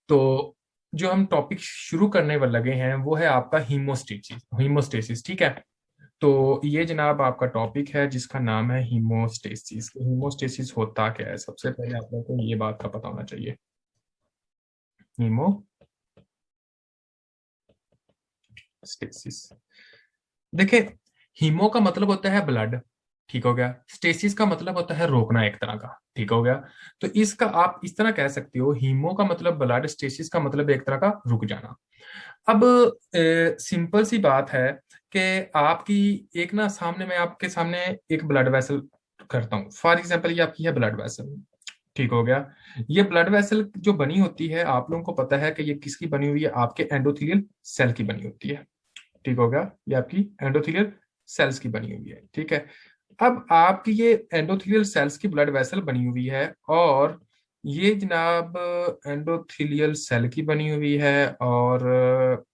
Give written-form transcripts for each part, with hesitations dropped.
तो जो हम टॉपिक शुरू करने वाले लगे हैं वो है आपका हीमोस्टेसिस। हीमोस्टेसिस, ठीक है। तो ये जनाब आपका टॉपिक है जिसका नाम है हीमोस्टेसिस। हीमोस्टेसिस होता क्या है, सबसे पहले आप लोगों को ये बात का पता होना चाहिए। हीमोस्टेसिस, देखिए, हीमो का मतलब होता है ब्लड, ठीक हो गया। स्टेसिस का मतलब होता है रोकना एक तरह का, ठीक हो गया। तो इसका आप इस तरह कह सकते हो, हीमो का मतलब ब्लड, स्टेसिस का मतलब एक तरह का रुक जाना। अब सिंपल सी बात है कि आपकी एक ना सामने, मैं आपके सामने एक ब्लड वेसल करता हूँ। फॉर एग्जांपल ये आपकी है ब्लड वेसल, ठीक हो गया। ये ब्लड वेसल जो बनी होती है, आप लोगों को पता है कि ये किसकी बनी हुई है, आपके एंडोथेलियल सेल की बनी होती है, ठीक हो गया। ये आपकी एंडोथेलियल सेल्स की बनी हुई है, ठीक है। अब आपकी ये एंडोथेलियल सेल्स की ब्लड वेसल बनी हुई है, और ये जनाब एंडोथेलियल सेल की बनी हुई है, और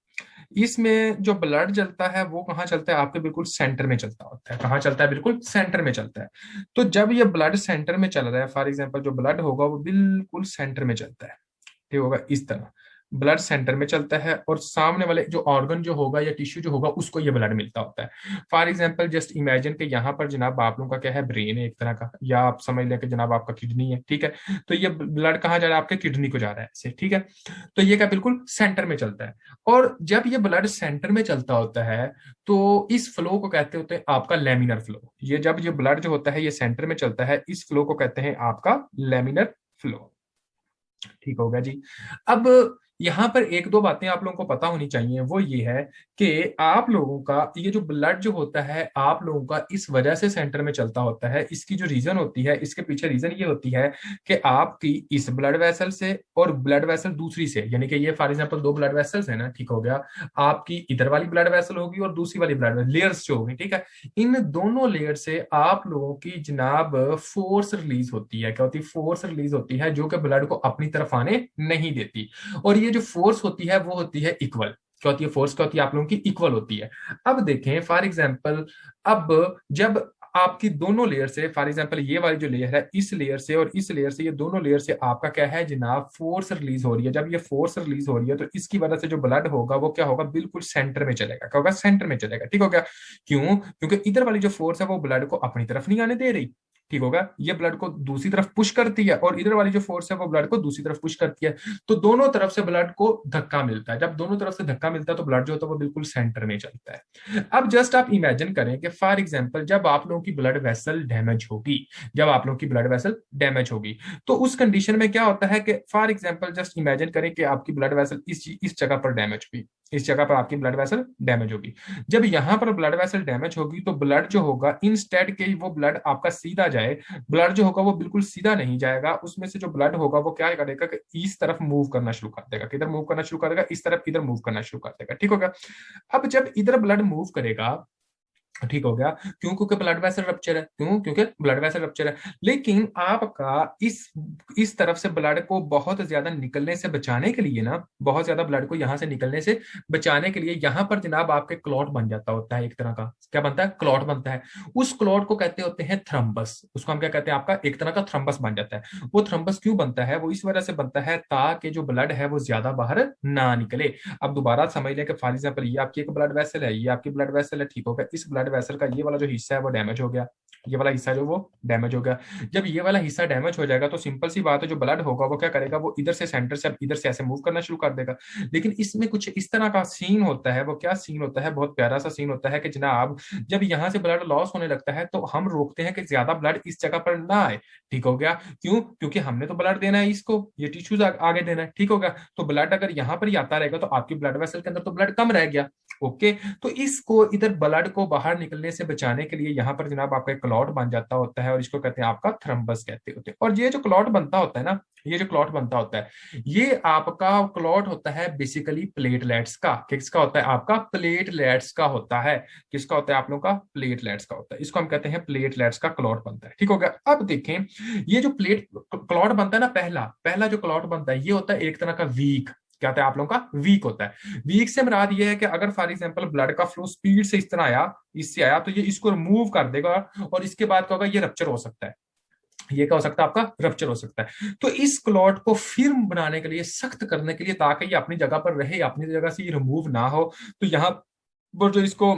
इसमें जो ब्लड चलता है वो कहाँ चलता है, आपके बिल्कुल सेंटर में चलता होता है। कहाँ चलता है, बिल्कुल सेंटर में चलता है। तो जब ये ब्लड सेंटर में चल रहा है, फॉर एग्जाम्पल जो ब्लड होगा वो बिल्कुल सेंटर में चलता है, ठीक होगा। इस तरह ब्लड सेंटर में चलता है, और सामने वाले जो ऑर्गन जो होगा या टिश्यू जो होगा उसको ये ब्लड मिलता होता है। फॉर एग्जांपल जस्ट इमेजिन कि यहाँ पर जनाब आप लोगों का क्या है, ब्रेन है एक तरह का, या आप समझ लें कि जनाब आपका किडनी है, ठीक है। तो ये ब्लड कहाँ जा रहा है, आपके किडनी को जा रहा है ऐसे, ठीक है। तो ये क्या बिल्कुल सेंटर में चलता है। और जब ये ब्लड सेंटर में चलता होता है तो इस फ्लो को कहते होते हैं आपका लेमिनर फ्लो। ये जब ये ब्लड जो होता है ये सेंटर में चलता है, इस फ्लो को कहते हैं आपका लेमिनर फ्लो, ठीक होगा जी। अब यहाँ पर एक दो बातें आप लोगों को पता होनी चाहिए, वो ये है कि आप लोगों का ये जो ब्लड जो होता है आप लोगों का इस वजह से सेंटर में चलता होता है। इसकी जो रीजन होती है, इसके पीछे रीजन ये होती है कि आपकी इस ब्लड वेसल से और ब्लड वेसल दूसरी से, यानी कि ये फॉर एग्जांपल दो ब्लड वेसल्स है ना, ठीक हो गया। आपकी इधर वाली ब्लड वेसल होगी और दूसरी वाली ब्लड लेयर्स जो होगी, ठीक है। इन दोनों लेयर से आप लोगों की जनाब फोर्स रिलीज होती है। क्या होती है, फोर्स रिलीज होती है, जो कि ब्लड को अपनी तरफ आने नहीं देती। और ये जो फोर्स होती है वो होती है इक्वल। क्या होती है, फोर्स क्या होती है, आप लोगों की इक्वल होती है। अब देखें फॉर एग्जांपल, अब जब आपकी दोनों लेयर से, फॉर एग्जांपल ये वाली जो लेयर है, इस लेयर से और इस लेयर से, ये दोनों लेयर से आपका क्या है जनाब, फोर्स रिलीज हो रही है। जब ये फोर्स रिलीज हो रही है तो इसकी वजह से जो ब्लड होगा वो क्या होगा, बिल्कुल सेंटर में चलेगा। क्या होगा, सेंटर में चलेगा, ठीक होगा। क्यों, क्योंकि इधर वाली जो फोर्स है वो ब्लड को अपनी तरफ नहीं आने दे रही, ठीक होगा। ये ब्लड को दूसरी तरफ पुश करती है, और इधर वाली जो फोर्स है वो ब्लड को दूसरी तरफ पुश करती है। तो दोनों तरफ से ब्लड को धक्का मिलता है। जब दोनों तरफ से धक्का मिलता है तो ब्लड जो होता है वो बिल्कुल सेंटर में चलता है। अब जस्ट आप इमेजिन करें कि फॉर एग्जांपल जब आप लोगों की ब्लड वेसल डैमेज होगी, जब आप लोगों की ब्लड वेसल डैमेज होगी, तो उस कंडीशन में क्या होता है कि फॉर एग्जांपल जस्ट इमेजिन करें कि आपकी ब्लड वेसल इस जगह पर डैमेज हुई, इस जगह पर आपकी ब्लड वेसल डैमेज होगी। जब यहां पर ब्लड वेसल डैमेज होगी तो ब्लड जो होगा, इंस्टेड के वो ब्लड आपका सीधा जाए, ब्लड जो होगा वो बिल्कुल सीधा नहीं जाएगा। उसमें से जो ब्लड होगा वो क्या करेगा कि इस तरफ मूव करना शुरू कर देगा। किधर मूव करना शुरू कर देगा, इस तरफ, इधर मूव करना शुरू कर देगा, ठीक होगा। अब जब इधर ब्लड मूव करेगा, ठीक हो गया। क्यों, क्योंकि ब्लड वेसल रप्चर है। क्यों, क्योंकि ब्लड वेसल रप्चर है। लेकिन आपका इस तरफ से ब्लड को बहुत ज्यादा निकलने से बचाने के लिए ना, बहुत ज्यादा ब्लड को यहां से निकलने से बचाने के लिए यहां पर जनाब आपके क्लॉट बन जाता होता है, एक तरह का क्या बनता है, क्लॉट बनता है। उस क्लॉट को कहते होते हैं थ्रम्बस। उसको हम क्या कहते हैं, आपका एक तरह का थ्रम्बस बन जाता है। वो थ्रम्बस क्यों बनता है, वो इस वजह से बनता है ताकि जो ब्लड है वो ज्यादा बाहर ना निकले। अब दोबारा समझ लें कि फॉर एग्जाम्पल ये आपकी एक ब्लड वेसल है, ये आपकी ब्लड वेसल है, ठीक हो गया। इस ब्लड वेसल का ये वाला जो हिस्सा है वो डैमेज हो गया, ये वाला हिस्सा जो वो डैमेज हो गया। जब ये वाला हिस्सा डैमेज हो जाएगा तो सिंपल सी बात है, जो ब्लड होगा वो क्या करेगा, वो इधर से सेंटर से इधर से ऐसे मूव करना शुरू कर देगा। लेकिन इसमें कुछ इस तरह का सीन होता है। वो क्या सीन होता है, बहुत प्यारा सा सीन होता है कि जनाब जब यहां से ब्लड लॉस होने लगता है तो हम रोकते हैं कि ज्यादा ब्लड इस जगह पर ना आए, ठीक हो गया। क्यों, क्योंकि हमने तो ब्लड देना है इसको, ये टिश्यूज आगे देना है, ठीक होगा। तो ब्लड अगर यहां पर ही आता रहेगा तो आपकी ब्लड वेसल के अंदर तो ब्लड कम रह गया, ओके। तो इसको इधर ब्लड को बाहर निकलने से बचाने के लिए यहाँ पर जनाब आपका एक क्लॉट बन जाता होता है, और इसको कहते हैं आपका थ्रम्बस कहते होते हैं। और ये जो क्लॉट बनता होता है ना, ये जो क्लॉट बनता होता है, ये आपका क्लॉट होता है बेसिकली प्लेटलेट्स का। किसका होता है, आपका प्लेटलेट्स का होता है। किसका होता है, आप लोगों का प्लेटलेट्स का होता है। इसको हम कहते हैं प्लेटलेट्स का क्लॉट बनता है, ठीक हो गया। अब देखें, ये जो प्लेट क्लॉट बनता है ना, पहला पहला जो क्लॉट बनता है ये होता है एक तरह का वीक। क्या होता है, आप लोगों का वीक होता है। वीक से मुराद ये है कि अगर फॉर एग्जांपल ब्लड का फ्लो स्पीड से इस तरह आया, इससे आया, तो ये इसको रिमूव कर देगा, और इसके बाद क्या होगा, ये रप्चर हो सकता है। ये क्या हो सकता है, आपका रप्चर हो सकता है। तो इस क्लॉट को फिर बनाने के लिए, सख्त करने के लिए, ताकि ये अपनी जगह पर रहे, अपनी जगह से ये रिमूव ना हो, तो यहाँ पर जो इसको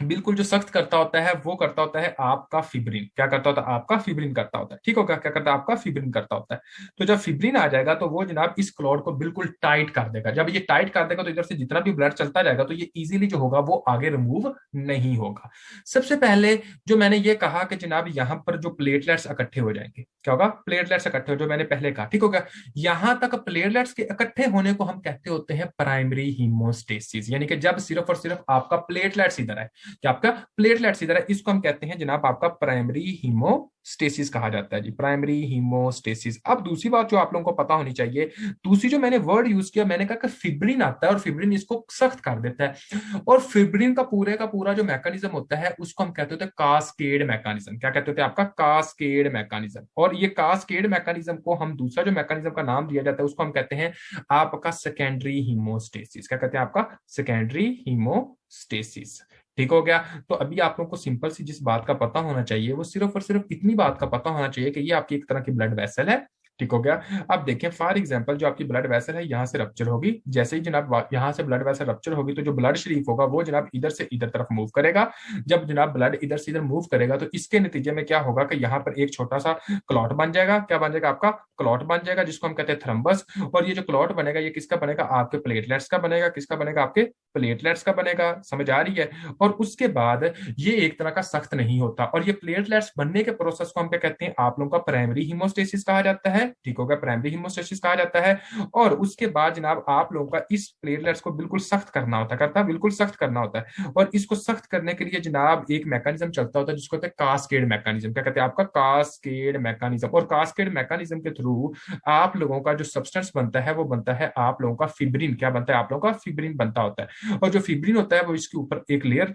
बिल्कुल जो सख्त करता होता है वो करता होता है आपका फिब्रिन। क्या करता होता है, आपका फिब्रिन करता होता है। ठीक होगा, क्या करता है, आपका फिब्रिन करता होता है। तो जब फिब्रिन आ जाएगा तो वो जनाब इस क्लॉट को बिल्कुल टाइट कर देगा। जब ये टाइट कर देगा तो इधर से जितना भी ब्लड चलता जाएगा तो ये इजीली जो होगा वो आगे रिमूव नहीं होगा। सबसे पहले जो मैंने ये कहा कि जनाब यहाँ पर जो प्लेटलेट्स इकट्ठे हो जाएंगे, क्या होगा, प्लेटलेट्स इकट्ठे हो, जो मैंने पहले कहा। ठीक होगा, यहां तक प्लेटलेट्स के इकट्ठे होने को हम कहते होते हैं प्राइमरी हीमोस्टेसिस, यानी कि जब सिर्फ और सिर्फ आपका प्लेटलेट्स इधर है, कि आपका प्लेटलेट्स इधर है, इसको हम कहते हैं जनाब आपका प्राइमरी हीमोस्टेसिस कहा जाता है जी, प्राइमरी हीमोस्टेसिस। अब दूसरी बात जो आप लोगों को पता होनी चाहिए, दूसरी जो मैंने वर्ड यूज किया, मैंने कहा कि फिब्रिन आता है और फिब्रिन इसको सख्त कर देता है। और फिब्रिन का पूरा जो मैकेनिज्म होता है उसको हम कहते होते हैं कास्केड मैकेनिज्म। क्या कहते होते हैं, आपका कास्केड मैकेनिज्म। और ये कास्केड मैकेनिज्म को हम, दूसरा जो मैकेनिज्म का नाम दिया जाता है उसको हम कहते हैं आपका सेकेंडरी हीमोस्टेसिस। क्या कहते हैं, आपका सेकेंडरी हीमोस्टेसिस। ठीक हो गया। तो अभी आप लोगों को सिंपल सी जिस बात का पता होना चाहिए वो सिर्फ और सिर्फ इतनी बात का पता होना चाहिए कि ये आपकी एक तरह की ब्लड वेसल है। ठीक हो गया। अब देखें फॉर एग्जांपल, जो आपकी ब्लड वेसल है यहाँ से रप्चर होगी, जैसे ही जनाब यहाँ से ब्लड वेसल रप्चर होगी तो जो ब्लड शरीफ होगा वो जनाब इधर से इधर तरफ मूव करेगा। जब जनाब ब्लड इधर से इधर मूव करेगा तो इसके नतीजे में क्या होगा कि यहाँ पर एक छोटा सा क्लॉट बन जाएगा। क्या बन जाएगा, आपका क्लॉट बन जाएगा, जिसको हम कहते हैं थ्रम्बस। और ये जो क्लॉट बनेगा ये किसका बनेगा, आपके प्लेटलेट्स का बनेगा। किसका बनेगा, आपके प्लेटलेट्स का बनेगा। समझ आ रही है। और उसके बाद ये एक तरह का सख्त नहीं होता, और ये प्लेटलेट्स बनने के प्रोसेस को हम क्या कहते हैं, आप लोगों का प्राइमरी हीमोस्टेसिस कहा जाता है। ठीक होगा, प्राइमरी हीमोस्टेसिस कहा जाता है। और उसके बाद जनाब आप लोगों का इस प्लेटलेट्स को बिल्कुल सख्त करना होता है, करता है, बिल्कुल सख्त करना होता है। और इसको सख्त करने के लिए जनाब एक मैकेनिज्म चलता होता है जिसको कहते हैं कास्केड मैकेनिज्म। क्या कहते हैं, आपका कास्केड मैकेनिज्म। और कास्केड मैकेनिज्म के थ्रू आप लोगों का जो सब्सटेंस बनता है वो बनता है आप लोगों का फिब्रिन। क्या बनता है, आप लोगों का फिब्रिन बनता होता है। और जो फिब्रिन होता है वो इसके ऊपर एक लेयर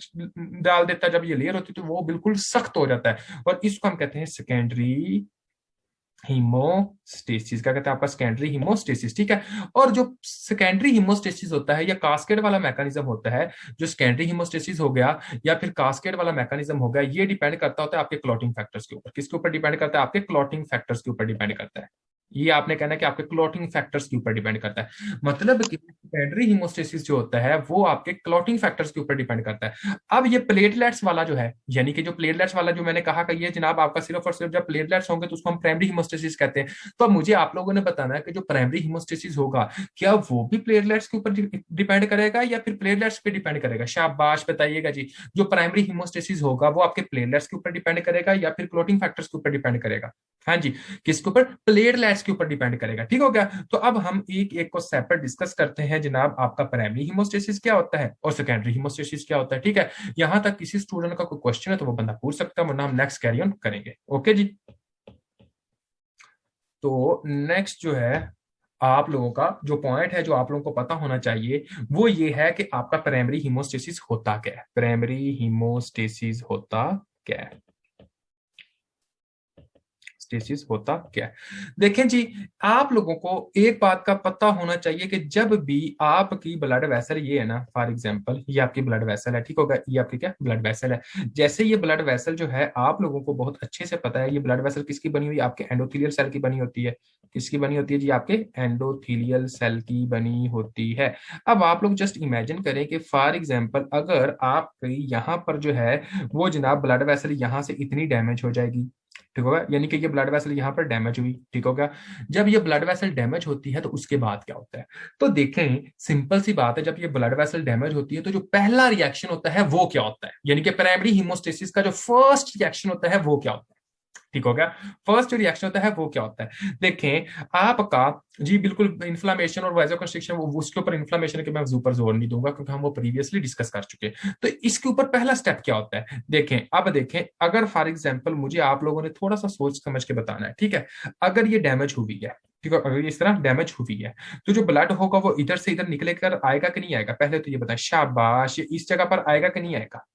डाल देता है। जब ये लेयर होती है तो वो बिल्कुल सख्त हो जाता है, और इसको हम कहते हैं सेकेंडरी हीमोस्टेसिस। क्या कहते हैं, आपका सेकेंडरी हीमोस्टेसिस। ठीक है। और जो सेकेंडरी हीमोस्टेसिस होता है या कास्केड वाला मैकेनिज्म होता है, जो सेकेंडरी हीमोस्टेसिस हो गया या फिर कास्केड वाला मैकेनिज्म हो गया, ये डिपेंड करता होता है आपके क्लॉटिंग फैक्टर्स के ऊपर। किसके ऊपर डिपेंड करता है, आपके क्लॉटिंग फैक्टर्स के ऊपर डिपेंड करता है। ये आपने कहना है कि आपके क्लॉटिंग फैक्टर्स के ऊपर डिपेंड करता है। मतलब कि सेकेंडरी हीमोस्टेसिस जो होता है वो आपके क्लॉटिंग फैक्टर्स के ऊपर डिपेंड करता है। अब ये प्लेटलेट्स वाला जो है, यानी कि जो प्लेटलेट्स वाला जो मैंने कहा कि ये जनाब आपका सिर्फ और सिर्फ जब प्लेटलेट्स होंगे तो उसको हम प्राइमरी हीमोस्टेसिस कहते हैं। तो अब मुझे आप लोगों ने बताना है कि जो प्राइमरी हीमोस्टेसिस होगा क्या वो भी प्लेटलेट्स के ऊपर डिपेंड करेगा या फिर प्लेटलेट्स पे डिपेंड करेगा। शाबाश, बताइएगा जी। जो प्राइमरी हीमोस्टेसिस होगा वो आपके प्लेटलेट्स के ऊपर डिपेंड करेगा या फिर क्लॉटिंग फैक्टर्स के ऊपर डिपेंड करेगा। हाँ जी, किसके ऊपर, प्लेटलेट्स के ऊपर डिपेंड करेगा। ठीक हो गया। तो अब हम एक एक को सेपरेट डिस्कस करते हैं जनाब, आपका प्राइमरी हीमोस्टेसिस क्या होता है और सेकेंडरी हीमोस्टेसिस क्या होता है। ठीक है। यहां तक किसी स्टूडेंट का कोई क्वेश्चन है तो वो बंदा पूछ सकता है, वरना हम नेक्स्ट कैरी ऑन करेंगे। ओके जी। तो नेक्स्ट जो है आप लोगों का जो पॉइंट है, जो आप लोगों को पता होना चाहिए, वो ये है कि आपका प्राइमरी हीमोस्टेसिस होता क्या है। प्राइमरी हीमोस्टेसिस होता क्या है, स्टेसिस होता क्या है। देखें जी, आप लोगों को एक बात का पता होना चाहिए कि जब भी आपकी ब्लड वेसल, ये है ना फॉर एग्जांपल, ये आपकी ब्लड वेसल है। ठीक होगा, ये आपकी क्या ब्लड वेसल है। जैसे ये ब्लड वेसल जो है आप लोगों को बहुत अच्छे से पता है, ये ब्लड वेसल किसकी बनी हुई है, आपके एंडोथेलियल सेल की बनी होती है। किसकी बनी होती है जी, आपके एंडोथेलियल सेल की बनी होती है। अब आप लोग जस्ट इमेजिन करें कि फॉर एग्जांपल अगर आप यहाँ पर जो है वो जनाब ब्लड वेसल यहाँ से इतनी डैमेज हो जाएगी। ठीक होगा, यानी कि ये ब्लड वेसल यहाँ पर डैमेज हुई। ठीक होगा। जब ये ब्लड वेसल डैमेज होती है तो उसके बाद क्या होता है, तो देखें सिंपल सी बात है, जब ये ब्लड वेसल डैमेज होती है तो जो पहला रिएक्शन होता है वो क्या होता है, यानी कि प्राइमरी हीमोस्टेसिस का जो फर्स्ट रिएक्शन होता है वो क्या होता है। ठीक हो गया। फर्स्ट जो रिएक्शन होता है वो क्या होता है, देखें आपका जी बिल्कुल इन्फ्लामेशन और वाइजोकंस्ट्रिक्शन, वो उसके ऊपर इन्फ्लामेशन के मैं ऊपर जोर नहीं दूंगा क्योंकि हम वो प्रीवियसली डिस्कस कर चुके हैं। तो इसके ऊपर पहला स्टेप क्या होता है, देखें। अब देखें, अगर फॉर एग्जांपल मुझे आप लोगों ने थोड़ा सा सोच समझ के बताना है। ठीक है। अगर ये डैमेज हुई है, ठीक है, अगर ये इस तरह डैमेज हुई है तो जो ब्लड होगा वो इधर से इधर निकले कर आएगा कि नहीं आएगा, पहले तो ये बताएं। शाबाश, ये इस जगह पर आएगा कि नहीं आएगा,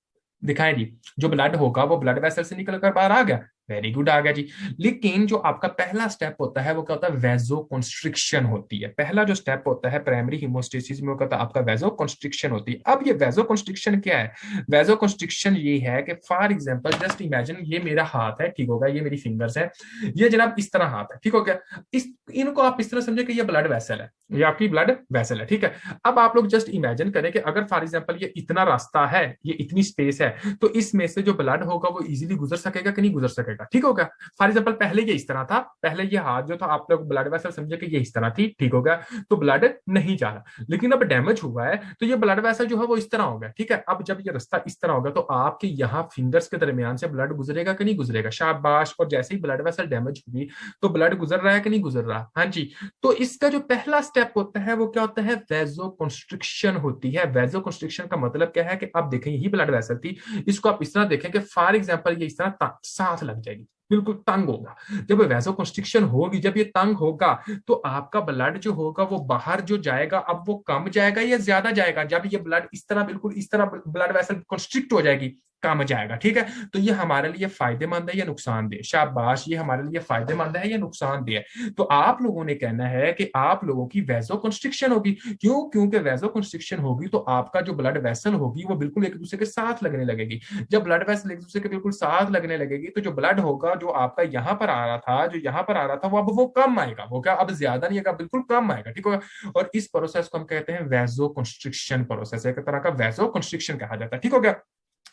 दिखाएं जी। जो ब्लड होगा वो ब्लड वेसल से निकल कर बाहर आ गया, वेरी गुड, आ गया जी। लेकिन जो आपका पहला स्टेप होता है वो क्या होता है, वेजो कंस्ट्रिक्शन होती है। पहला जो स्टेप होता है प्राइमरी हीमोस्टेसिस में वो क्या होता है, आपका वेजो कंस्ट्रिक्शन होती है। अब ये वेजो कंस्ट्रिक्शन क्या है, वेजो कंस्ट्रिक्शन ये है कि फॉर एग्जांपल जस्ट इमेजिन ये मेरा हाथ है, ठीक होगा, ये मेरी फिंगर्स है, ये जनाब इस तरह हाथ है, ठीक हो गया। इस इनको आप इस तरह समझे कि ये ब्लड वेसल है, ये आपकी ब्लड वेसल है, ठीक है। अब आप लोग जस्ट इमेजिन करें कि अगर फॉर एग्जांपल ये इतना रास्ता है, ये इतनी स्पेस है, तो इसमें से जो ब्लड होगा वो इजीली गुजर सकेगा कि नहीं गुजर सकेगा, ठीक हो गया। फॉर एग्जाम्पल पहले ये इस तरह था, पहले ये हाथ जो था आप लोग ब्लड वेसल समझे कि ये इस तरह थी, ठीक हो गया, तो ब्लड नहीं जा रहा। लेकिन अब डैमेज हुआ है तो ये ब्लड वेसल जो है वो इस तरह हो गया, ठीक है। अब जब ये रास्ता इस तरह होगा तो आपके यहाँ फिंगर्स के दरमियान से ब्लड गुजरेगा कि नहीं गुजरेगा, शाबाश। और जैसे ही ब्लड वेसल डैमेज हुई तो ब्लड गुजर रहा है कि नहीं गुजर रहा, हाँ जी। तो इसका जो पहला स्टेप होता है वो क्या होता है, वेजो कंस्ट्रिक्शन होती है। वेजो कंस्ट्रिक्शन का मतलब क्या है कि अब देखें यही ब्लड वेसल थी, इसको आप इस तरह देखें कि फॉर एग्जाम्पल ये इस तरह साथ लग जाएगी, बिल्कुल तंग होगा। जब वैसो कंस्ट्रिक्शन होगी, जब ये तंग होगा तो आपका ब्लड जो होगा वो बाहर जो जाएगा, अब वो कम जाएगा या ज्यादा जाएगा, जब ये ब्लड इस तरह बिल्कुल इस तरह ब्लड वेसल कंस्ट्रिक्ट हो जाएगी, कम जाएगा, ठीक है। तो ये हमारे लिए फायदेमंद है या नुकसानदेह, शाबाश, ये हमारे लिए फायदेमंद है या नुकसानदेह है। तो आप लोगों ने कहना है कि आप लोगों की वैसो कंस्ट्रिक्शन होगी, क्यों, क्योंकि वैसो कंस्ट्रिक्शन होगी तो आपका जो ब्लड वेसल होगी वो बिल्कुल एक दूसरे के साथ लगने लगेगी। जब ब्लड वेसल एक दूसरे के बिल्कुल साथ लगने लगेगी तो जो ब्लड होगा जो आपका यहाँ पर आ रहा था, जो यहाँ पर आ रहा था वो अब वो कम आएगा, वो क्या अब ज्यादा नहीं आएगा, बिल्कुल कम आएगा, ठीक होगा। और इस प्रोसेस को हम कहते हैं वैसो कंस्ट्रिक्शन प्रोसेस, एक तरह का वैसो कंस्ट्रिक्शन कहा जाता है, ठीक हो गया।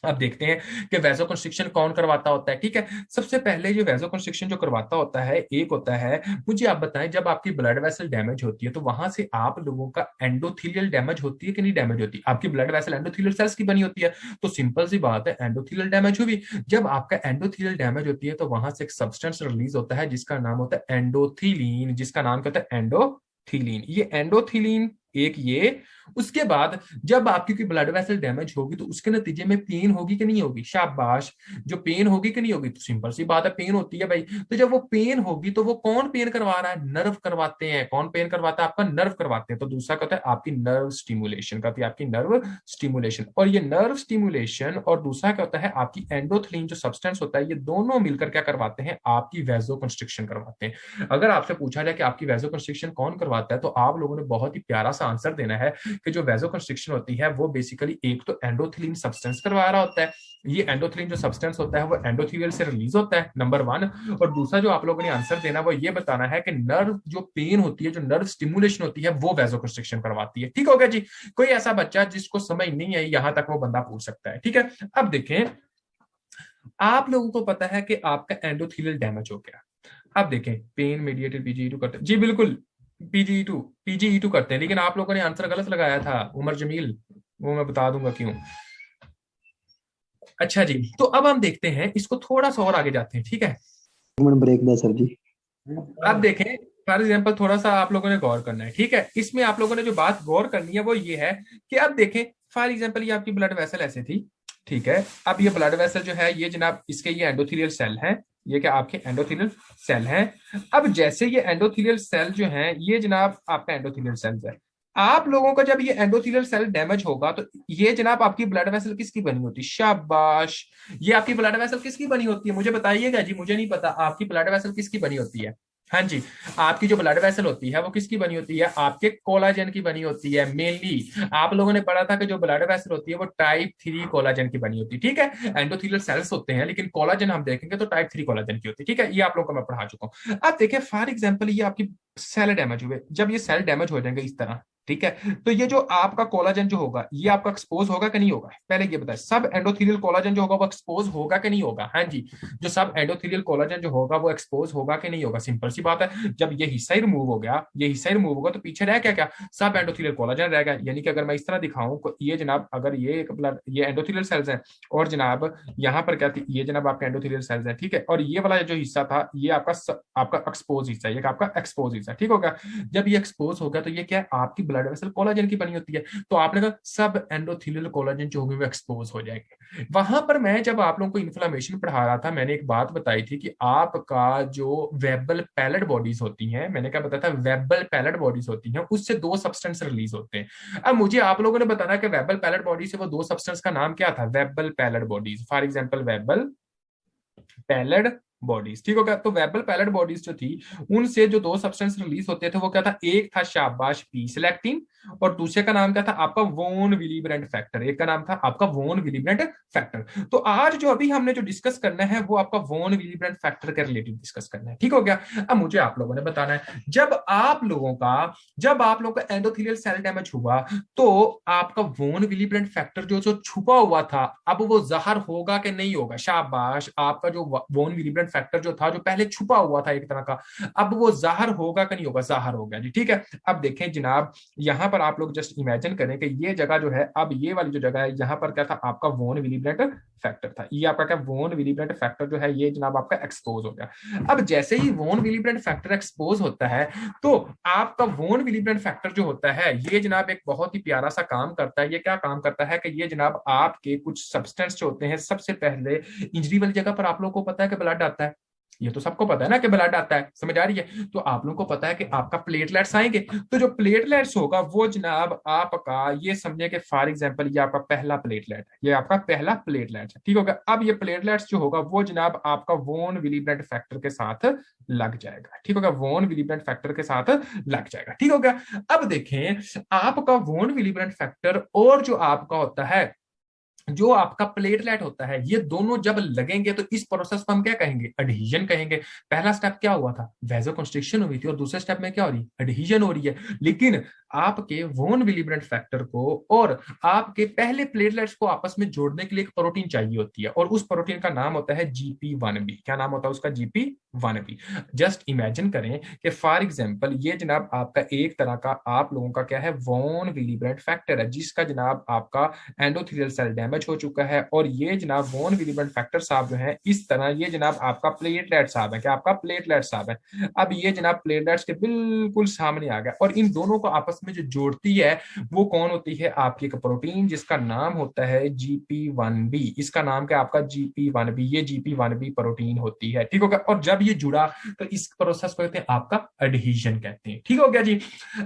अब देखते हैं कि वैसो कंस्ट्रिक्शन कौन करवाता होता है, ठीक है। सबसे पहले जो वैसो कंस्ट्रिक्शन जो करवाता होता है, एक होता है, मुझे आप बताएं, जब आपकी ब्लड वेसल डैमेज होती है तो वहां से आप लोगों का एंडोथीलियल डैमेज होती है कि नहीं डैमेज होती, आपकी ब्लड वेसल एंडोथीलियल सेल्स की बनी होती है, तो सिंपल सी बात है एंडोथीलियल डैमेज हुई। जब आपका एंडोथीलियल डैमेज होती है तो वहां से एक सब्सटेंस रिलीज होता है जिसका नाम होता है एंडोथीलिन, जिसका नाम क्या होता है, एंडोथीलिन। ये एंडोथीलिन एक ये, उसके बाद जब आपकी कोई ब्लड वेसल डैमेज होगी तो उसके नतीजे में पेन होगी कि नहीं होगी, शाबाश। जो पेन होगी कि नहीं होगी, तो सिंपल सी बात है पेन होती है भाई। तो जब वो पेन होगी तो वो कौन पेन करवा रहा है, नर्व करवाते हैं। कौन पेन करवाता है, आपका नर्व करवाते हैं। तो दूसरा क्या होता है, आपकी नर्व स्टिमुलेशन का, आपकी नर्व स्टिमुलेशन। और ये नर्व स्टिमुलेशन और दूसरा क्या होता है, आपकी एंडोथ्लिन जो सब्सटेंस होता है, ये दोनों मिलकर क्या करवाते हैं, आपकी वैसो कंस्ट्रिक्शन करवाते हैं। अगर आपसे पूछा जाए कि आपकी वैसो कंस्ट्रिक्शन कौन करवाता है तो आप लोगों ने बहुत ही प्यारा सा आंसर देना है कि जो वैसो कंस्ट्रिक्शन होती है वो बेसिकली एक तो एंडोथेलिन सब्सटेंस करवा रहा होता है। ये एंडोथेलिन जो सब्सटेंस होता है वो एंडोथेलियल से रिलीज होता है, नंबर वन। और दूसरा जो आप लोगों ने आंसर देना वो ये बताना है कि नर्व जो पेन होती है, जो नर्व स्टिमुलेशन होती है, वो वैसो कंस्ट्रिक्शन करवाती है, ठीक हो गया जी। कोई ऐसा बच्चा जिसको समझ नहीं आई यहां तक वो बंदा पूछ सकता है, ठीक है। अब देखें, आप लोगों को पता है कि आपका एंडोथेलियल डैमेज हो गया। अब देखें, पेन मेडिएटेड पीजीई2 करते हैं जी, बिल्कुल पीजीई2 करते हैं, लेकिन आप लोगों ने आंसर गलत लगाया था उमर जमील, वो मैं बता दूंगा क्यों। अच्छा जी, तो अब हम देखते हैं इसको थोड़ा सा और आगे जाते हैं, ठीक है। ब्रेक दा सर जी। अब देखें, फॉर एग्जाम्पल थोड़ा सा आप लोगों ने गौर करना है, ठीक है। इसमें आप लोगों ने जो बात गौर करनी है वो ये है कि अब देखें, फॉर एग्जाम्पल ये आपकी ब्लड वेसल ऐसे थी, ठीक है। अब ये ब्लड वेसल जो है ये जनाब इसके ये एंडोथेलियल सेल है, ये क्या आपके एंडोथेलियल सेल है। अब जैसे ये एंडोथेलियल सेल जो है ये जनाब आपका एंडोथेलियल सेल है। आप लोगों का जब ये एंडोथेलियल सेल डैमेज होगा तो ये जनाब आपकी ब्लड वेसल किसकी बनी होती है, शाबाश। ये आपकी ब्लड वेसल किसकी बनी होती है, मुझे बताइएगा जी, मुझे नहीं पता आपकी ब्लड वेसल किसकी बनी होती है। हाँ जी, आपकी जो ब्लड वेसल होती है वो किसकी बनी होती है, आपके कोलाजन की बनी होती है मेनली। आप लोगों ने पढ़ा था कि जो ब्लड वेसल होती है वो टाइप 3 कोलाजन की बनी होती है, ठीक है। एंडोथेलियल सेल्स होते हैं लेकिन कोलाजन हम देखेंगे तो टाइप 3 कोलाजन की होती है, ठीक है। ये आप लोगों को मैं पढ़ा चुका हूँ। अब देखिए फॉर एग्जाम्पल ये आपकी सेल डैमेज हुए, जब ये सेल डैमेज हो जाएंगे इस तरह, ठीक है, तो ये जो आपका कोलाजन जो होगा ये आपका एक्सपोज होगा कि नहीं होगा, पहले ये बताए। सब एंडोथेलियल कोलाजन जो होगा वो एक्सपोज होगा कि नहीं होगा, हाँ जी। जो सब एंडोथेलियल कोलाजन जो होगा वो एक्सपोज होगा कि नहीं होगा, सिंपल सी बात है। जब ये हिस्सा ही रिमूव हो गया, ये हिस्सा ही रिमूव होगा तो पीछे रह क्या क्या, सब एंडोथेलियल कोलाजन रह गया। यानी कि अगर मैं इस तरह दिखाऊं तो ये जनाब, अगर ये ब्लड, ये एंडोथेलियल सेल्स हैं और जनाब यहाँ पर क्या थी, ये जनाब आपका एंडोथेलियल सेल्स है, ठीक है। और ये वाला जो हिस्सा था ये आपका एक्सपोज हिस्सा है, ये आपका एक्सपोज हिस्सा, ठीक होगा। जब ये एक्सपोज होगा तो ये क्या है, आपकी ब्लड वेसल कोलाजन की बनी होती है। तो आपने कहा सब एंडोथेलियल कोलाजन जो होंगे वो एक्सपोज हो जाएंगे। वहां पर मैं जब आप लोगों को इन्फ्लेमेशन पढ़ा रहा था मैंने एक बात बताई थी कि आपका जो वेबल पैलेट बॉडीज होती हैं, मैंने क्या बताया था, वेबल पैलेट बॉडीज होती हैं, उससे दो सब्सटेंस रिलीज होते हैं। अब मुझे आप लोगों ने बताना कि वेबल पैलेट बॉडी से वो दो सब्सटेंस का नाम क्या था, वेबल पैलेट बॉडीज। फॉर एग्जाम्पल वेबल पैलेट बॉडीज, ठीक हो गया। तो वेबल पैलेट बॉडीज जो थी, उनसे जो दो सब्सटेंस रिलीज होते थे वो क्या था, एक था शाबाश पी सिलेक्टिन, और दूसरे का नाम क्या था आपका वोन विलिब्रेंट फैक्टर, एक का नाम था आपका वोन विलिब्रेंट फैक्टर। तो आज जो अभी हमने जो डिस्कस करना है वो आपका वोन विलिब्रेंट फैक्टर के रिलेटिव डिस्कस करना है, ठीक हो गया। अब मुझे आप लोगों ने बताना है, जब आप लोगों का एंडोथेलियल सेल डैमेज हुआ तो आपका वोन विलिब्रेंट फैक्टर जो जो छुपा हुआ था, अब वो जहर होगा कि नहीं होगा, शाबाश, आपका जो वोन विलिब्रेंट फैक्टर जो था, जो पहले छुपा हुआ था एक तरह का, अब वो जहर होगा कि नहीं होगा, जहर हो गया जी, ठीक है। अब देखें जनाब, यहां पर आप लोग जस्ट इमेजिन करें कि ये जगह जो है, अब ये वाली जो जगह है, यहां पर क्या था आपका वोन विलिब्रेंट फैक्टर था, ये आपका क्या वोन विलिब्रेंट फैक्टर जो है ये जनाब आपका एक्सपोज हो गया। अब जैसे ही वोन विलिब्रेंट फैक्टर एक्सपोज होता है तो आपका वोन विलिब्रेंट फैक्टर जो होता है ये जनाब एक बहुत ही प्यारा सा काम करता है। ये क्या काम करता है कि ये जनाब आपके कुछ सब्सटेंस जो होते हैं, सबसे पहले इंजरी वाली जगह पर आप लोगों को पता है कि ब्लड आता है, ये तो सबको पता है ना कि ब्लड आता है, समझ आ रही है। तो आप लोगों को पता है कि आपका प्लेटलेट्स आएंगे, तो जो प्लेटलेट्स होगा वो जनाब आपका, ये समझे कि फॉर एग्जांपल ये आपका पहला प्लेटलेट है, ये आपका पहला प्लेटलेट है, ठीक होगा। अब ये प्लेटलेट्स जो होगा वो जनाब आपका वोन विलिब्रेंट फैक्टर के साथ लग जाएगा, ठीक होगा, वोन विलिब्रेंट फैक्टर के साथ लग जाएगा, ठीक होगा। अब देखें आपका वोन विलिब्रेंट फैक्टर और जो आपका होता है, जो आपका प्लेटलेट होता है, ये दोनों जब लगेंगे तो इस प्रोसेस को हम क्या कहेंगे, एडहीजन कहेंगे। पहला स्टेप क्या हुआ था, वैसोकंस्ट्रिक्शन हुई थी, और दूसरे स्टेप में क्या हो रही है, एडहीजन हो रही है। लेकिन आपके वोन विलिब्रेंट फैक्टर को और आपके पहले प्लेटलेट्स को आपस में जोड़ने के लिए एक प्रोटीन चाहिए होती है, और उस प्रोटीन का नाम होता है GP1B। क्या नाम होता है उसका, GP1B। जस्ट इमेजिन करें कि फॉर एग्जांपल ये जनाब आपका एक तरह का आप लोगों का क्या है, वोन विलिब्रेंट फैक्टर है, जिसका जनाब आपका एंडोथेलियल सेल डैमेज हो चुका है, और ये जनाब वोन विलिब्रेंट फैक्टर साहब जो है इस तरह, ये जनाब आपका प्लेटलेट साहब है, क्या आपका प्लेटलेट साहब है। अब ये जनाब प्लेटलेट्स के बिल्कुल सामने आ गया, और इन दोनों को आपस में जो जोड़ती है वो कौन होती है, आपकी एक प्रोटीन जिसका नाम होता है GP1B। इसका नाम क्या आपका, GP1B, ये GP1B प्रोटीन होती है, ठीक होगा। और जब ये जुड़ा तो इस प्रोसेस को कहते हैं आपका एडहीजन कहते हैं, ठीक हो गया जी।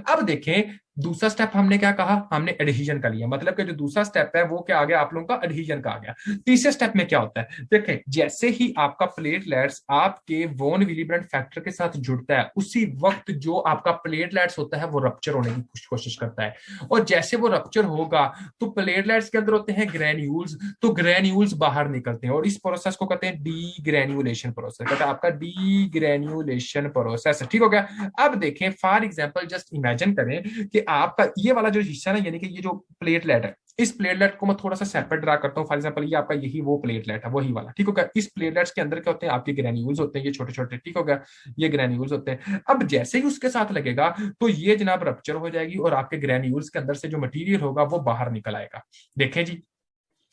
अब देखें दूसरा स्टेप हमने क्या कहा, हमने एडहीजन का लिया, मतलब कि जो दूसरा स्टेप है वो क्या आ गया आप लोगों का, एडहीजन का आ गया। तीसरे स्टेप में क्या होता है, देखें जैसे ही आपका प्लेटलेट्स आपके वोन विलिब्रेंट फैक्टर के साथ जुड़ता है, उसी वक्त जो आपका प्लेटलेट्स होता है वो रप्चर होने की कोशिश करता है, और जैसे वो रप्चर होगा तो प्लेटलेट्स के अंदर होते हैं ग्रेन्यूल्स, तो ग्रेन्यूल्स बाहर निकलते हैं, और इस प्रोसेस को कहते हैं डीग्रेन्युलेशन प्रोसेस, कहते हैं आपका डीग्रेन्युलेशन प्रोसेस, ठीक हो गया। अब देखें फॉर एग्जांपल जस्ट इमेजिन करें कि आपका ये वाला जो हिस्सा ना, यानी कि ये जो प्लेटलेट है, इस प्लेटलेट को मैं थोड़ा सा सेपरेट ड्रा करता हूँ। फॉर एग्जांपल ये आपका यही वो प्लेटलेट है, वही वाला, ठीक हो गया। इस प्लेटलेट्स के अंदर क्या होते हैं, आपके ग्रेन्यूल्स होते हैं, ये छोटे छोटे, ठीक हो गया, ये ग्रेन्यूल्स होते हैं। अब जैसे ही उसके साथ लगेगा तो ये जनाब रप्चर हो जाएगी, और आपके ग्रेन्यूल्स के अंदर से जो मटीरियल होगा वो बाहर निकल आएगा। देखें जी,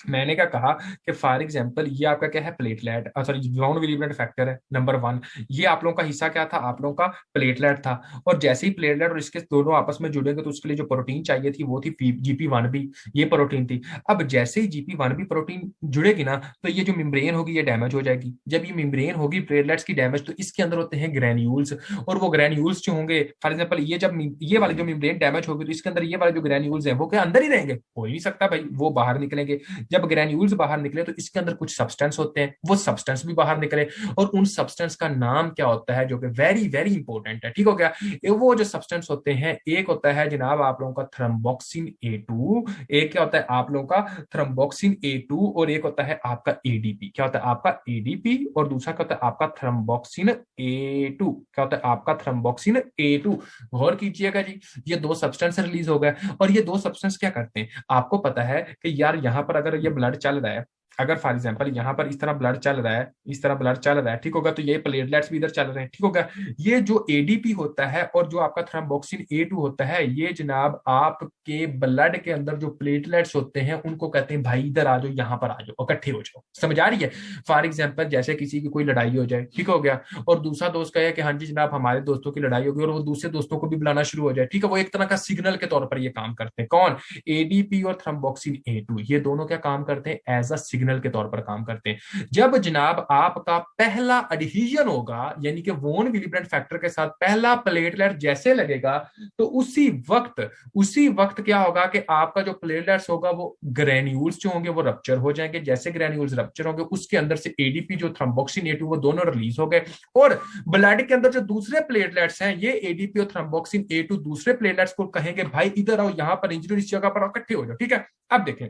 मैंने क्या कहा कि फॉर एग्जांपल ये आपका क्या है, प्लेटलेट, सॉरी वोन विलिब्रेंट फैक्टर है नंबर 1, ये आप लोगों का हिस्सा क्या था, आप लोगों का प्लेटलेट था, और जैसे ही प्लेटलेट और इसके दोनों आपस में जुड़ेंगे तो उसके लिए जो प्रोटीन चाहिए थी वो थी GP1B, ये प्रोटीन थी। अब जैसे ही GP1B प्रोटीन जुड़ेगी ना तो ये जो मेम्ब्रेन होगी ये डैमेज हो जाएगी। जब ये मेम्ब्रेन होगी प्लेटलेट्स की डैमेज, तो इसके अंदर होते हैं ग्रेन्यूल्स, और वो ग्रेन्यूल्स जो होंगे, फॉर एग्जाम्पल ये जब ये वाली जो मेम्ब्रेन डैमेज होगी तो इसके अंदर ये वाले जो ग्रेन्यूल्स है वो क्या अंदर ही रहेंगे, हो ही नहीं सकता भाई, वो बाहर निकलेंगे। जब ग्रेन्यूल्स बाहर निकले तो इसके अंदर कुछ सब्सटेंस होते हैं, वो सब्सटेंस भी बाहर निकले, और उन सब्सटेंस का नाम क्या होता है, जो कि वेरी वेरी इंपॉर्टेंट है, ठीक हो गया। वो जो सब्सटेंस होते हैं, एक होता है जनाब आप लोगों का थ्रम्बोक्सिन A2, एक क्या होता है आप लोगों का थ्रम्बोक्सिन A2, और एक होता है आपका ADP, क्या होता है आपका ADP, और दूसरा क्या होता है आपका थ्रम्बोक्सिन A2, क्या होता है आपका थ्रम्बोक्सिन A2। गौर कीजिएगा जी, ये दो सब्सटेंस रिलीज हो गए, और ये दो सब्सटेंस क्या करते हैं, आपको पता है कि यार यहां पर अगर ये ब्लड चल रहा है, अगर फॉर एग्जांपल यहाँ पर इस तरह ब्लड चल रहा है, इस तरह ब्लड चल रहा है, ठीक होगा, तो ये प्लेटलेट्स भी इधर चल रहे हैं, ठीक होगा। ये जो एडीपी होता है और जो आपका थ्रम्बोक्सिन A2 होता है, ये जनाब आपके ब्लड के अंदर जो प्लेटलेट्स होते हैं उनको कहते हैं भाई इधर आ जाओ, यहाँ पर आ जाओ, इकट्ठे हो जाओ, समझ आ रही है। फॉर एग्जाम्पल जैसे किसी की कोई लड़ाई हो जाए, ठीक हो गया, और दूसरा दोस्त कहे कि हाँ जी जनाब हमारे दोस्तों की लड़ाई होगी, और वो दूसरे दोस्तों को भी बुलाना शुरू हो जाए, ठीक है, वो एक तरह का सिग्नल के तौर पर ये काम करते हैं, कौन, एडीपी और थ्रम्बोक्सिन A2, ये दोनों क्या काम करते हैं, एज अ सिग्नल सिग्नल के तौर पर काम करते हैं। जब जनाब आपका पहला एडहेजन होगा, यानी कि वॉन विलिब्रेंट फैक्टर के साथ पहला प्लेटलेट जैसे लगेगा, तो उसी वक्त क्या होगा कि आपका जो प्लेटलेट्स होगा वो ग्रेन्यूल्स जो होंगे वो रप्चर हो जाएंगे। जैसे ग्रेन्यूल्स रप्चर होंगे, उसके अंदर से एडीपी जो थ्रोम्बोक्सिन ए2 वो दोनों रिलीज हो गए, और ब्लड के अंदर जो दूसरे प्लेटलेट्स हैं, ये एडीपी और थ्रोम्बोक्सिन ए2 दूसरे प्लेटलेट्स को कहेंगे भाई इधर आओ, यहां पर इंजरी इस जगह पर इकट्ठे हो जाओ। ठीक है, अब देखें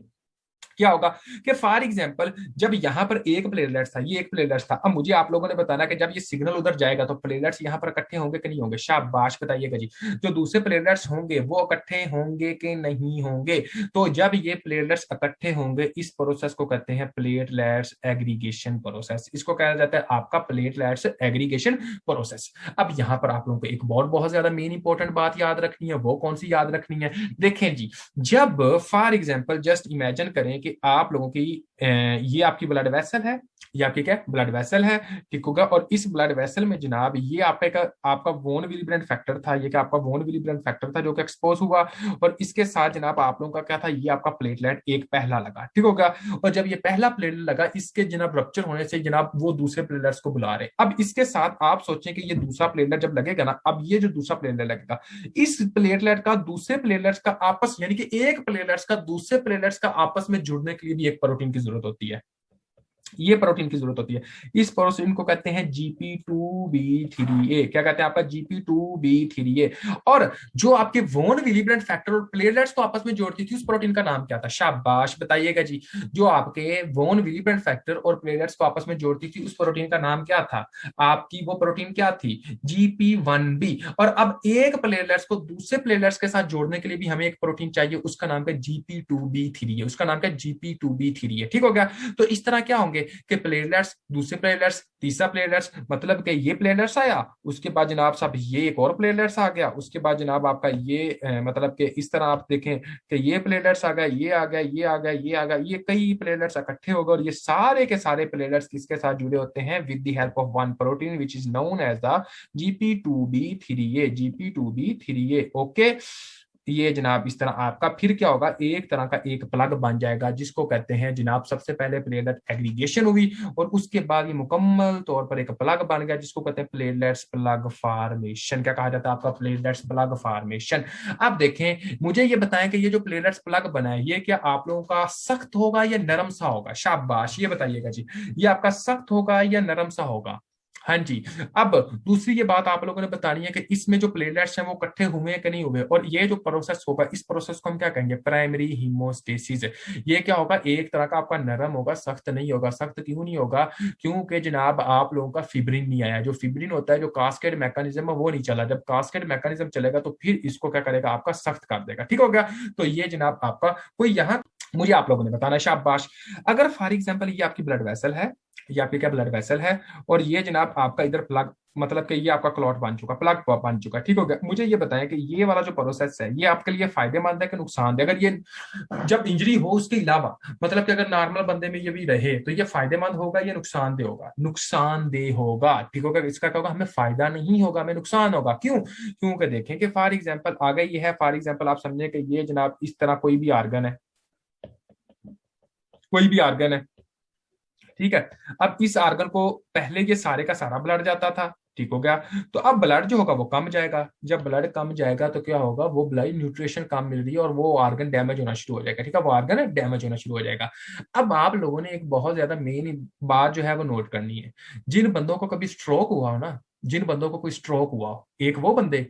क्या होगा कि फॉर एग्जांपल जब यहां पर एक प्लेटलेट था, ये एक प्लेटलेट था, अब मुझे आप लोगों ने बताना कि जब ये सिग्नल उधर जाएगा तो प्लेटलेट्स यहां पर इकट्ठे होंगे कि नहीं होंगे। शाबाश, बताइएगा जी। जो दूसरे प्लेटलेट्स होंगे वो इकट्ठे होंगे कि नहीं होंगे? तो जब ये प्लेटलेट्स इकट्ठे होंगे, इस प्रोसेस को कहते हैं प्लेटलेट्स एग्रीगेशन प्रोसेस। इसको कहा जाता है आपका प्लेटलेट्स एग्रीगेशन प्रोसेस। अब यहां पर आप लोगों को एक बहुत ज्यादा मेन इंपॉर्टेंट बात याद रखनी है। वो कौन सी याद रखनी है? देखें जी, जब फॉर एग्जांपल जस्ट इमेजिन करें कि आप लोगों की ये आपकी ब्लड वेसल है, ये आपकी क्या ब्लड वेसल है, ठीक होगा। और इस ब्लड वेसल में जनाब ये आपका वोन विलिब्रेंट फैक्टर था, ये क्या आपका वोन विलिब्रेंट फैक्टर था जो कि एक्सपोज हुआ, और इसके साथ जनाब आप लोगों का क्या था, ये आपका प्लेटलेट एक पहला लगा, ठीक होगा। और जब ये पहला प्लेटलेट लगा, इसके जनाब रप्चर होने से जनाब वो दूसरे प्लेटलेट्स को बुला रहे। अब इसके साथ आप सोचें कि ये दूसरा प्लेटलेट जब लगेगा ना, अब ये जो दूसरा प्लेटलेट लगेगा, इस प्लेटलेट का दूसरे प्लेटलेट्स का आपस, यानी कि एक प्लेटलेट्स का दूसरे प्लेटलेट्स का आपस में जुड़ने के लिए भी एक प्रोटीन की जरूरत होती है। ये प्रोटीन की जरूरत होती है। इस प्रोटीन को कहते हैं GP2B3A। क्या कहते हैं आपका? GP2B3A। और जो आपके वोन विलिब्रेंट फैक्टर और प्लेटलेट्स को आपस में जोड़ती थी, उस प्रोटीन का नाम क्या था? शाबाश, बताइएगा जी। जो आपके वोन विलिब्रेंट फैक्टर और प्लेटलेट्स को आपस में जोड़ती थी, उस प्रोटीन का नाम क्या था? आपकी वो प्रोटीन क्या थी? GP1B। और अब एक प्लेटलेट्स को दूसरे प्लेटलेट्स के साथ जोड़ने के लिए भी हमें एक प्रोटीन चाहिए, उसका नाम क्या? GP2B3A। उसका नाम क्या? GP2B3A। ठीक हो गया। तो इस तरह क्या होंगे कि प्लेटलेट्स, दूसरे प्लेटलेट्स, तीसरा प्लेटलेट्स, मतलब कि ये प्लेटलेट्स आया, उसके बाद जनाब साहब ये एक और प्लेटलेट्स आ गया, उसके बाद जनाब आपका ये मतलब कि इस तरह आप देखें कि ये प्लेटलेट्स आ गया, ये आ गया, ये आ गया, ये आ गया, ये कई प्लेटलेट्स इकट्ठे हो गए, और ये सारे के सारे प्लेटलेट्स किसके साथ जुड़े होते हैं? With the help of one protein which is known as the GP2B3A। GP2B3A। Okay, ये जनाब इस तरह आपका फिर क्या होगा, एक तरह का एक प्लग बन जाएगा, जिसको कहते हैं जनाब सबसे पहले प्लेटलेट एग्रीगेशन हुई, और उसके बाद ये मुकम्मल तौर पर एक प्लग बन गया, जिसको कहते हैं प्लेटलेट्स प्लग फॉर्मेशन। क्या कहा जाता है आपका? Platelets plug formation. अब देखें, मुझे ये बताएं कि ये जो प्लेटलेट्स प्लग बना है, ये क्या आप लोगों का सख्त होगा या नरम सा होगा? शाबाश, ये बताइएगा जी, ये आपका सख्त होगा या नरम सा होगा? हाँ जी। अब दूसरी ये बात आप लोगों ने बतानी है कि इसमें जो प्लेटलेट्स हैं वो इकट्ठे हुए हैं कि नहीं हुए, और ये जो प्रोसेस होगा, इस प्रोसेस को हम क्या कहेंगे? Primary haemostasis. ये क्या होगा? एक तरह का आपका नरम होगा, सख्त नहीं होगा। सख्त क्यों नहीं होगा? क्योंकि जनाब आप लोगों का फिब्रिन नहीं आया। जो फिब्रिन होता है, जो कास्केड मैकेनिज्म है, वो नहीं चला। जब कास्केड मैकेनिज्म चलेगा तो फिर इसको क्या करेगा? आपका सख्त कर देगा। ठीक हो गया। तो ये जनाब आपका कोई यहाँ मुझे आप लोगों ने बताना। शाबाश। अगर फॉर एग्जाम्पल ये आपकी ब्लड वेसल है, ये आपकी क्या ब्लड वेसल है, और ये जनाब आपका इधर प्लग, मतलब कि ये आपका क्लॉट बन चुका, प्लग बन चुका, ठीक हो गया। मुझे ये बताएं कि ये वाला जो प्रोसेस है, ये आपके लिए फायदेमंद है कि नुकसानदेह? अगर ये जब इंजरी हो उसके अलावा, मतलब कि अगर नॉर्मल बंदे में ये भी रहे, तो ये फायदेमंद होगा या नुकसानदेह होगा? नुकसानदेह होगा। ठीक होगा। इसका क्या होगा? हमें फायदा नहीं होगा, हमें नुकसान होगा। क्यों? क्योंकि देखें कि फॉर एग्जाम्पल आ गई ये है, फॉर एग्जाम्पल आप समझे कि ये जनाब इस तरह कोई भी आर्गन है, कोई भी आर्गन है, ठीक है। अब इस आर्गन को पहले ये सारे का सारा ब्लड जाता था, ठीक हो गया। तो अब ब्लड जो होगा वो कम जाएगा। जब ब्लड कम जाएगा तो क्या होगा? वो ब्लड न्यूट्रिशन कम मिल रही है और वो आर्गन डैमेज होना शुरू हो जाएगा, ठीक है। वो आर्गन डैमेज होना शुरू हो जाएगा। अब आप लोगों ने एक बहुत ज्यादा मेन बात जो है वो नोट करनी है। जिन बंदों को कभी स्ट्रोक हुआ हो ना, जिन बंदों को कोई स्ट्रोक हुआ हो, एक वो बंदे,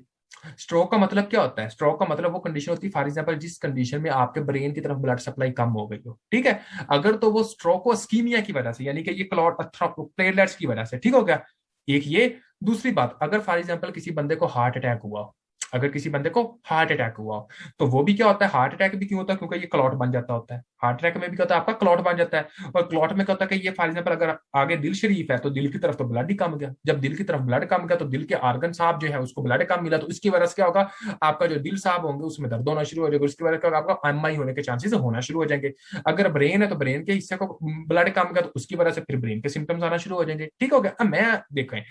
स्ट्रोक का मतलब क्या होता है? स्ट्रोक का मतलब वो कंडीशन होती है, फॉर एग्जांपल जिस कंडीशन में आपके ब्रेन की तरफ ब्लड सप्लाई कम हो गई हो, ठीक है। अगर तो वो स्ट्रोक को स्कीमिया की वजह से, यानी कि ये क्लॉट प्लेटलेट्स की वजह से, ठीक हो गया। एक ये। दूसरी बात, अगर फॉर एग्जांपल किसी बंदे को हार्ट अटैक हुआ हो, अगर किसी बंदे को हार्ट अटैक हुआ हो, तो वो भी क्या होता है? हार्ट अटैक भी क्यों होता है? क्योंकि ये क्लॉट बन जाता होता है। हार्ट अटैक में भी क्या होता है? आपका क्लॉट बन जाता है। और क्लॉट में क्या होता है कि ये फॉर एग्जांपल अगर आगे दिल शरीफ है, तो दिल की तरफ तो ब्लड ही कम गया। जब दिल की तरफ ब्लड कम गया तो दिल के आर्गन साहब जो है उसको ब्लड कम मिला, तो इसकी वजह से क्या होगा? आपका जो दिल साहब होंगे उसमें दर्द होना शुरू हो जाएगा। उसकी वजह से क्या होगा? आपका एमआई होने के चांसेस होना शुरू हो जाएंगे। अगर ब्रेन है तो ब्रेन के हिस्से को ब्लड कम गया, तो उसकी वजह से फिर ब्रेन के सिम्टम्स आना शुरू हो जाएंगे। ठीक हो गया। अब मैं देखें,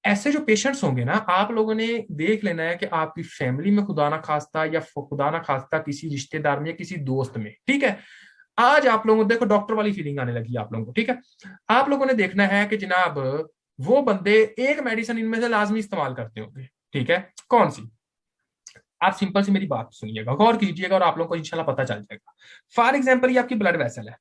ऐसे जो पेशेंट्स होंगे ना, आप लोगों ने देख लेना है कि आपकी फैमिली में खुदा ना खास्ता, या खुदा ना खास्ता किसी रिश्तेदार में या किसी दोस्त में, ठीक है, आज आप लोगों को देखो डॉक्टर वाली फीलिंग आने लगी आप लोगों को, ठीक है। आप लोगों ने देखना है कि जनाब वो बंदे एक मेडिसिन इनमें से लाजमी इस्तेमाल करते होंगे, ठीक है, कौन सी? आप सिंपल सी मेरी बात सुनिएगा, गौर कीजिएगा, और आप लोगों को इंशाल्लाह पता चल जाएगा। फॉर एग्जाम्पल ये आपकी ब्लड वेसल है,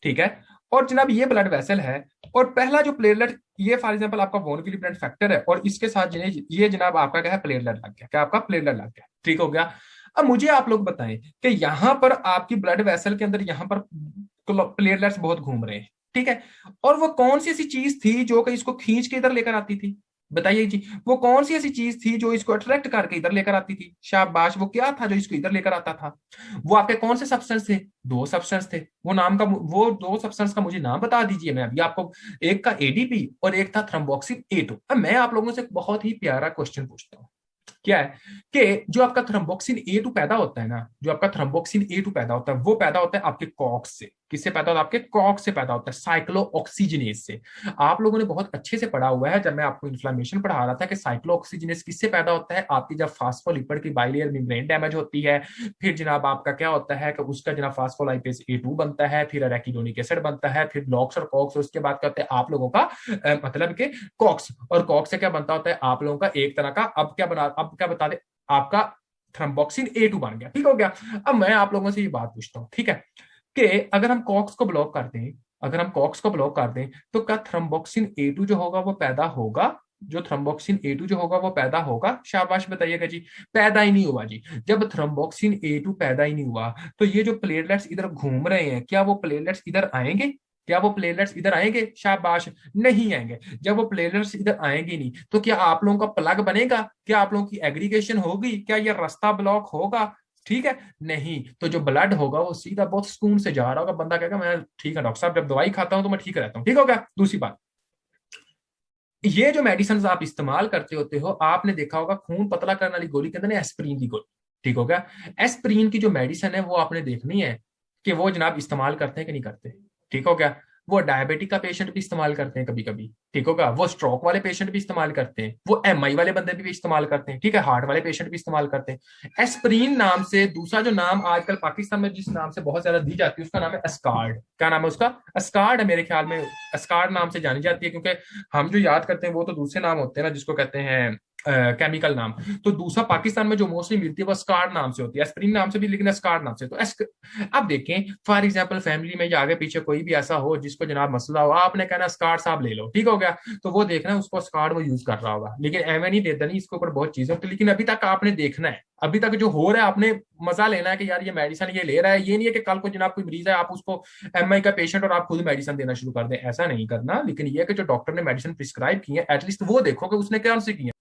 ठीक है, और जनाब ये ब्लड वेसल है, और पहला जो प्लेटलेट, ये फॉर एग्जाम्पल आपका वॉन विलिब्रेंट फैक्टर है, और इसके साथ ये जनाब आपका क्या है, प्लेटलेट लग गया, क्या आपका प्लेटलेट लग गया, ठीक हो गया। अब मुझे आप लोग बताएं कि यहां पर आपकी ब्लड वेसल के अंदर यहां पर प्लेटलेट्स बहुत घूम रहे हैं, ठीक है, और वो कौन सी ऐसी चीज थी जो कि इसको खींच के इधर लेकर आती थी? बताइए जी, वो कौन सी ऐसी चीज थी जो इसको अट्रैक्ट करके इधर लेकर आती थी? शाबाश, वो क्या था जो इसको इधर लेकर आता था? वो आपके कौन से सब्सटेंस थे? दो सब्सटेंस थे। वो दो सब्सटेंस का मुझे नाम बता दीजिए, मैं अभी आपको। एक का एडीपी और एक था थ्रोम्बोक्सिन ए टू। अब मैं आप लोगों से एक बहुत ही प्यारा क्वेश्चन पूछता हूँ, क्या है कि जो आपका थ्रोम्बोक्सिन ए टू पैदा होता है ना, जो आपका थ्रोम्बोक्सिन ए टू पैदा होता है, वो पैदा होता है आपके कॉक्स से। किससे पैदा होता है? आपके कॉक्स से पैदा होता है, साइक्लो ऑक्सीजनेज से। आप लोगों ने बहुत अच्छे से पढ़ा हुआ है, जब मैं आपको इन्फ्लेमेशन पढ़ा रहा था, कि साइक्लो ऑक्सीजनेज किससे पैदा होता है? आपकी जब फास्फोलिपिड की बाइलेयर मेम्ब्रेन डैमेज होती है, फिर जनाब आपका क्या होता है कि उसका जनाब फास्फोलाइपेज ए टू बनता है, फिर अरेकिडोनिक एसिड बनता है, फिर ब्लॉक्स और कॉक्स, उसके बाद क्या होता है आप लोगों का मतलब के कॉक्स, और कॉक्स से क्या बनता होता है आप लोगों का एक तरह का, अब क्या बता दे, आपका थ्रोम्बोक्सिन ए टू बन गया, ठीक हो गया। अब मैं आप लोगों से ये बात पूछता हूँ, ठीक है, कि अगर हम कॉक्स को ब्लॉक कर दें, अगर हम कॉक्स को ब्लॉक कर दें, तो क्या थ्रोम्बोक्सिन ए टू जो होगा वो पैदा होगा? जो थ्रोम्बोक्सिन ए टू जो होगा वो पैदा होगा? शाबाश बताइएगा जी। पैदा ही नहीं हुआ जी। जब थ्रोम्बोक्सिन ए टू पैदा ही नहीं हुआ, तो ये जो प्लेटलेट्स इधर घूम रहे हैं, क्या वो प्लेटलेट्स इधर आएंगे? क्या वो प्लेटलेट्स इधर आएंगे? शाबाश, नहीं आएंगे। जब वो प्लेटलेट्स इधर आएंगे नहीं, तो क्या आप लोगों का प्लग बनेगा? क्या आप लोगों की एग्रीगेशन होगी? क्या ये रास्ता ब्लॉक होगा? ठीक है, नहीं। तो जो ब्लड होगा वो सीधा बहुत सुकून से जा रहा होगा, बंदा कहेगा मैं ठीक है डॉक्टर साहब, जब दवाई खाता हूं तो मैं ठीक रहता हूँ, ठीक हो गया। दूसरी बात, ये जो मेडिसिन आप इस्तेमाल करते होते हो, आपने देखा होगा खून पतला करने वाली गोली के अंदर ना एस्प्रीन की गोली, ठीक हो गया। एस्प्रीन की जो मेडिसिन है वो आपने देखनी है कि वो जनाब इस्तेमाल करते हैं कि नहीं करते, ठीक हो गया। वो डायबिटिक का पेशेंट भी इस्तेमाल करते हैं कभी कभी, ठीक होगा। वो स्ट्रोक वाले पेशेंट भी इस्तेमाल करते हैं, वो एमआई वाले बंदे भी इस्तेमाल करते हैं, ठीक है, हार्ट वाले पेशेंट भी इस्तेमाल करते हैं। एस्प्रीन नाम से दूसरा जो नाम आजकल पाकिस्तान में जिस नाम से बहुत ज्यादा दी जाती है, उसका नाम है अस्कार्ड। क्या नाम है उसका? अस्कार्ड है मेरे ख्याल में, अस्कार्ड नाम से जानी जाती है, क्योंकि हम जो याद करते हैं वो तो दूसरे नाम होते हैं ना, जिसको कहते हैं केमिकल नाम। तो दूसरा पाकिस्तान में जो मोस्टली मिलती है वो स्कार्ड नाम से होती है, एस्प्रीन नाम से भी, लेकिन स्कार्ड नाम से। तो अब देखें, फॉर एग्जांपल फैमिली में या आगे पीछे कोई भी ऐसा हो जिसको जनाब मसला हो, आपने कहना स्कार्ड साहब ले लो, ठीक हो गया। तो वो देखना उसको स्कार्ड वो यूज कर रहा होगा, लेकिन एवं नहीं देता नहीं, इसके ऊपर बहुत चीजें होती, लेकिन अभी तक आपने देखना है, अभी तक जो हो रहा है आपने मजा लेना है कि यार ये मेडिसिन ये ले रहा है। ये नहीं है कि कल को जनाब कोई मरीज है आप उसको एमआई का पेशेंट और आप खुद मेडिसिन देना शुरू कर दें, ऐसा नहीं करना। लेकिन ये है कि जो डॉक्टर ने मेडिसिन प्रिस्क्राइब की है, एटलीस्ट वो देखो कि उसने क्या से की है।